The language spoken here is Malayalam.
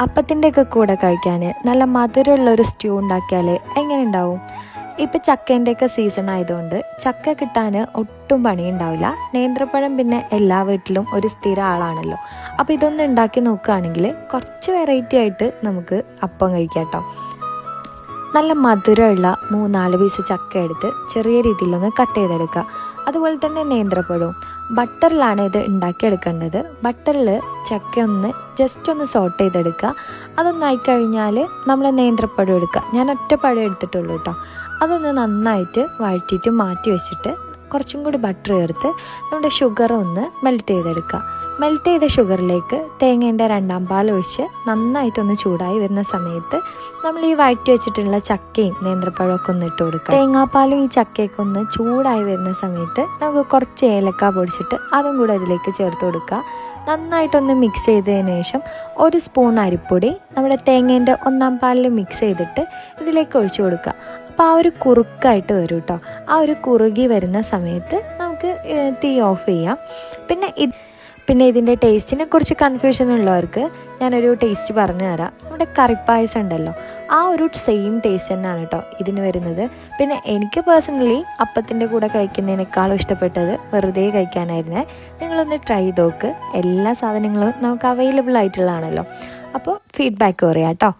അപ്പത്തിൻ്റെയൊക്കെ കൂടെ കഴിക്കാൻ നല്ല മധുരമുള്ളൊരു സ്റ്റ്യൂ ഉണ്ടാക്കിയാൽ എങ്ങനെ ഉണ്ടാവും? ഇപ്പോൾ ചക്കേൻ്റെയൊക്കെ സീസൺ ആയതുകൊണ്ട് ചക്ക കിട്ടാൻ ഒട്ടും പണിയുണ്ടാവില്ല. നേന്ത്രപ്പഴം പിന്നെ എല്ലാ വീട്ടിലും ഒരു സ്ഥിര ആളാണല്ലോ. അപ്പോൾ ഇതൊന്ന് ഉണ്ടാക്കി നോക്കുകയാണെങ്കിൽ കുറച്ച് വെറൈറ്റി ആയിട്ട് നമുക്ക് അപ്പം കഴിക്കാം കേട്ടോ. നല്ല മധുരമുള്ള 3-4 പീസ് ചക്ക എടുത്ത് ചെറിയ രീതിയിലൊന്ന് കട്ട് ചെയ്തെടുക്കുക. അതുപോലെ തന്നെ നേന്ത്രപ്പഴവും ബട്ടറിലാണ് ഇത് ഉണ്ടാക്കിയെടുക്കേണ്ടത്. ബട്ടറിൽ ചക്ക ഒന്ന് ജസ്റ്റ് ഒന്ന് സോട്ട് ചെയ്തെടുക്കുക. അതൊന്നായിക്കഴിഞ്ഞാൽ നമ്മൾ നേന്ത്രപ്പഴം എടുക്കുക. ഞാൻ ഒറ്റ പഴം എടുത്തിട്ടുള്ളൂ കേട്ടോ. അതൊന്ന് നന്നായിട്ട് വഴറ്റിയിട്ട് മാറ്റി വെച്ചിട്ട് കുറച്ചും കൂടി ബട്ടർ ചേർത്ത് നമ്മുടെ ഷുഗർ ഒന്ന് മെൽറ്റ് ചെയ്തെടുക്കുക. മെൽറ്റ് ചെയ്ത ഷുഗറിലേക്ക് തേങ്ങേൻ്റെ 2ാം പാൽ ഒഴിച്ച് നന്നായിട്ടൊന്ന് ചൂടായി വരുന്ന സമയത്ത് നമ്മൾ ഈ വഴറ്റി വെച്ചിട്ടുള്ള ചക്കയും നേന്ത്രപ്പഴമൊക്കെ ഒന്ന് ഇട്ട് കൊടുക്കുക. തേങ്ങാപ്പാലും ഈ ചക്കയൊക്കെ ഒന്ന് ചൂടായി വരുന്ന സമയത്ത് നമുക്ക് കുറച്ച് ഏലക്ക പൊടിച്ചിട്ട് അതും കൂടെ അതിലേക്ക് ചേർത്ത് കൊടുക്കുക. നന്നായിട്ടൊന്ന് മിക്സ് ചെയ്തതിന് ശേഷം 1 സ്പൂൺ അരിപ്പൊടി നമ്മുടെ തേങ്ങേൻ്റെ 1ാം പാലിൽ മിക്സ് ചെയ്തിട്ട് ഇതിലേക്ക് ഒഴിച്ചു കൊടുക്കുക. അപ്പോൾ ആ ഒരു കുറുക്കായിട്ട് വരും കേട്ടോ. ആ ഒരു കുറുകി വരുന്ന സമയത്ത് നമുക്ക് തീ ഓഫ് ചെയ്യാം. പിന്നെ ഇതിൻ്റെ ടേസ്റ്റിനെ കുറിച്ച് കൺഫ്യൂഷൻ ഉള്ളവർക്ക് ഞാനൊരു ടേസ്റ്റ് പറഞ്ഞു തരാം. നമ്മുടെ കറിപ്പായസം ഉണ്ടല്ലോ, ആ ഒരു സെയിം ടേസ്റ്റ് തന്നെയാണ് കേട്ടോ ഇതിന് വരുന്നത്. പിന്നെ എനിക്ക് പേഴ്സണലി അപ്പത്തിൻ്റെ കൂടെ കഴിക്കുന്നതിനേക്കാളും ഇഷ്ടപ്പെട്ടത് വെറുതെ കഴിക്കാനായിരുന്നേ. നിങ്ങളൊന്ന് ട്രൈ ചെയ്ത് നോക്ക്. എല്ലാ സാധനങ്ങളും നമുക്ക് അവൈലബിൾ ആയിട്ടുള്ളതാണല്ലോ. അപ്പോൾ ഫീഡ്ബാക്ക് പറയാം കേട്ടോ.